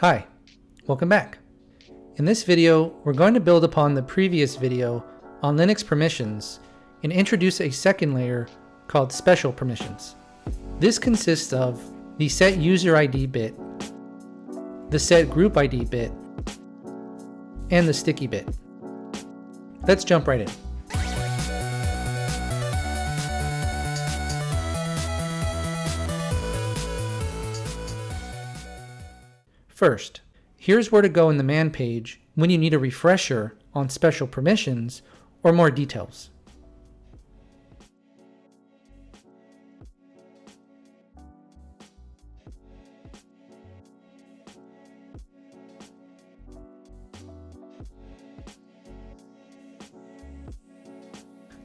Hi, welcome back. In this video, we're going to build upon the previous video on Linux permissions and introduce a second layer called special permissions. This consists of the set user ID bit, the set group ID bit, and the sticky bit. Let's jump right in. First, here's where to go in the man page when you need a refresher on special permissions or more details.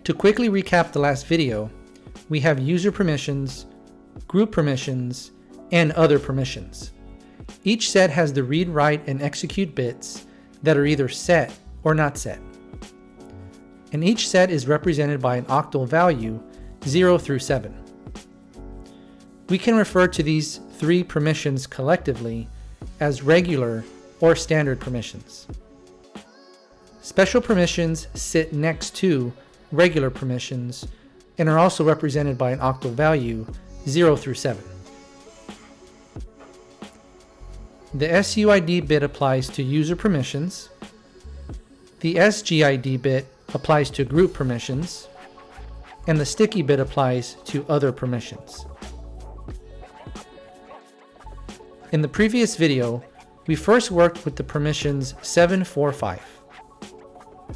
To quickly recap the last video, we have user permissions, group permissions, and other permissions. Each set has the read, write, and execute bits that are either set or not set. And each set is represented by an octal value 0 through 7. We can refer to these three permissions collectively as regular or standard permissions. Special permissions sit next to regular permissions and are also represented by an octal value 0 through 7. The SUID bit applies to user permissions, the SGID bit applies to group permissions, and the sticky bit applies to other permissions. In the previous video, we first worked with the permissions 7, 4, 5.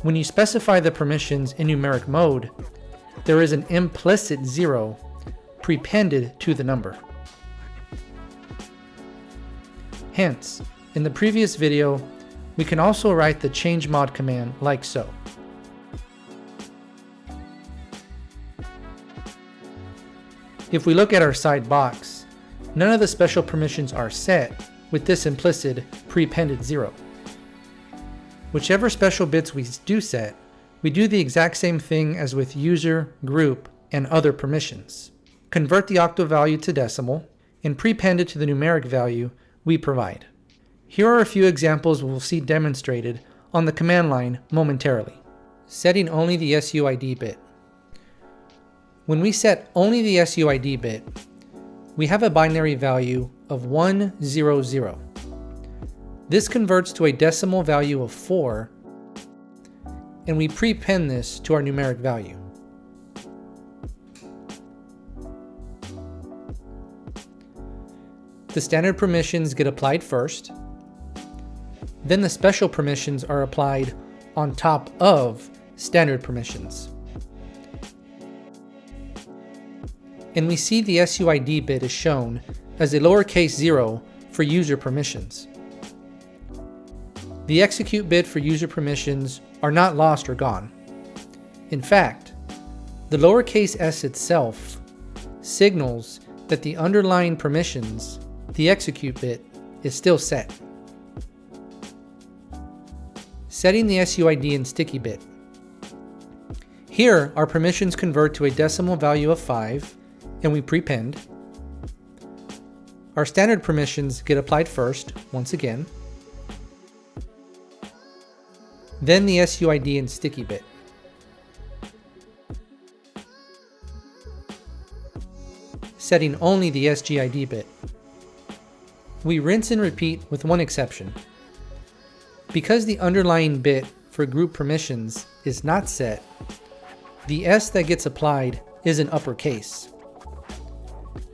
When you specify the permissions in numeric mode, there is an implicit 0 prepended to the number. Hence, in the previous video, we can also write the chmod command like so. If we look at our side box, none of the special permissions are set with this implicit prepended 0. Whichever special bits we do set, we do the exact same thing as with user, group, and other permissions. Convert the octal value to decimal and prepend it to the numeric value we provide. Here are a few examples we'll see demonstrated on the command line momentarily. Setting only the SUID bit. When we set only the SUID bit, we have a binary value of 100. This converts to a decimal value of 4, and we prepend this to our numeric value. The standard permissions get applied first, then the special permissions are applied on top of standard permissions. And we see the SUID bit is shown as a lowercase 0 for user permissions. The execute bit for user permissions are not lost or gone. In fact, the lowercase s itself signals that the underlying permissions, the execute bit, is still set. Setting the SUID and sticky bit. Here, our permissions convert to a decimal value of 5, and we prepend. Our standard permissions get applied first, once again. Then the SUID and sticky bit. Setting only the SGID bit. We rinse and repeat with one exception. Because the underlying bit for group permissions is not set, the S that gets applied is in uppercase.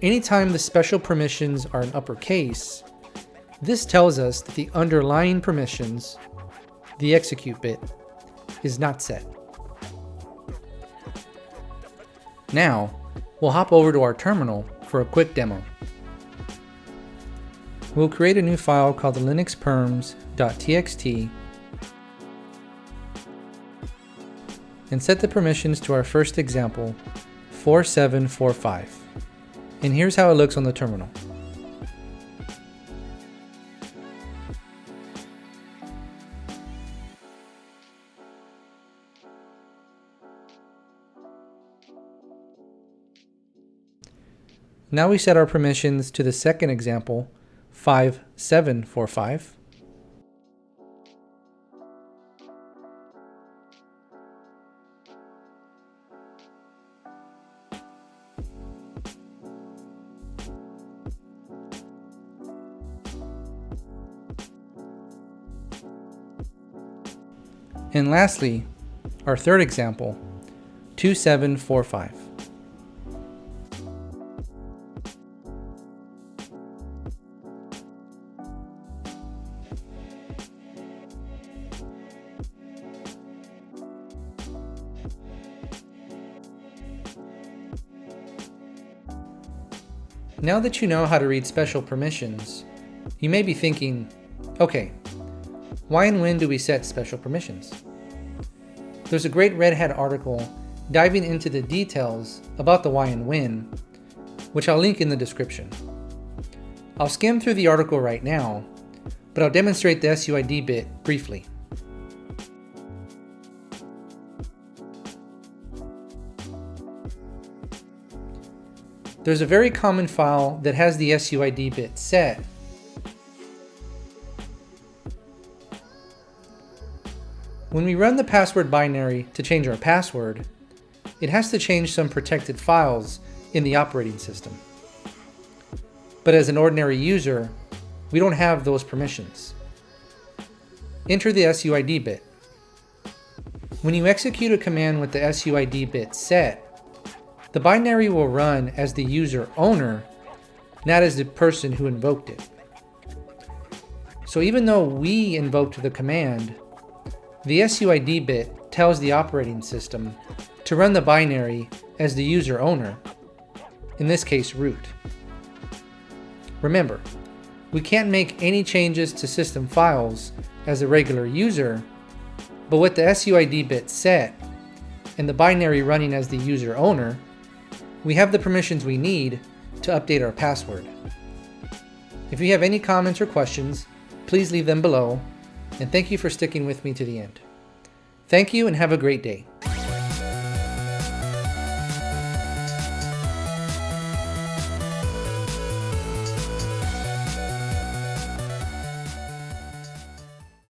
Anytime the special permissions are in uppercase, this tells us that the underlying permissions, the execute bit, is not set. Now, we'll hop over to our terminal for a quick demo. We'll create a new file called the linuxperms.txt and set the permissions to our first example, 4745. And here's how it looks on the terminal. Now we set our permissions to the second example, 5745. And lastly, our third example, 2745. Now that you know how to read special permissions, you may be thinking, okay, why and when do we set special permissions? There's a great Red Hat article diving into the details about the why and when, which I'll link in the description. I'll skim through the article right now, but I'll demonstrate the SUID bit briefly. There's a very common file that has the SUID bit set. When we run the password binary to change our password, it has to change some protected files in the operating system. But as an ordinary user, we don't have those permissions. Enter the SUID bit. When you execute a command with the SUID bit set, the binary will run as the user owner, not as the person who invoked it. So even though we invoked the command, the SUID bit tells the operating system to run the binary as the user owner, in this case root. Remember, we can't make any changes to system files as a regular user, but with the SUID bit set and the binary running as the user owner, we have the permissions we need to update our password. If you have any comments or questions, please leave them below, and thank you for sticking with me to the end. Thank you and have a great day.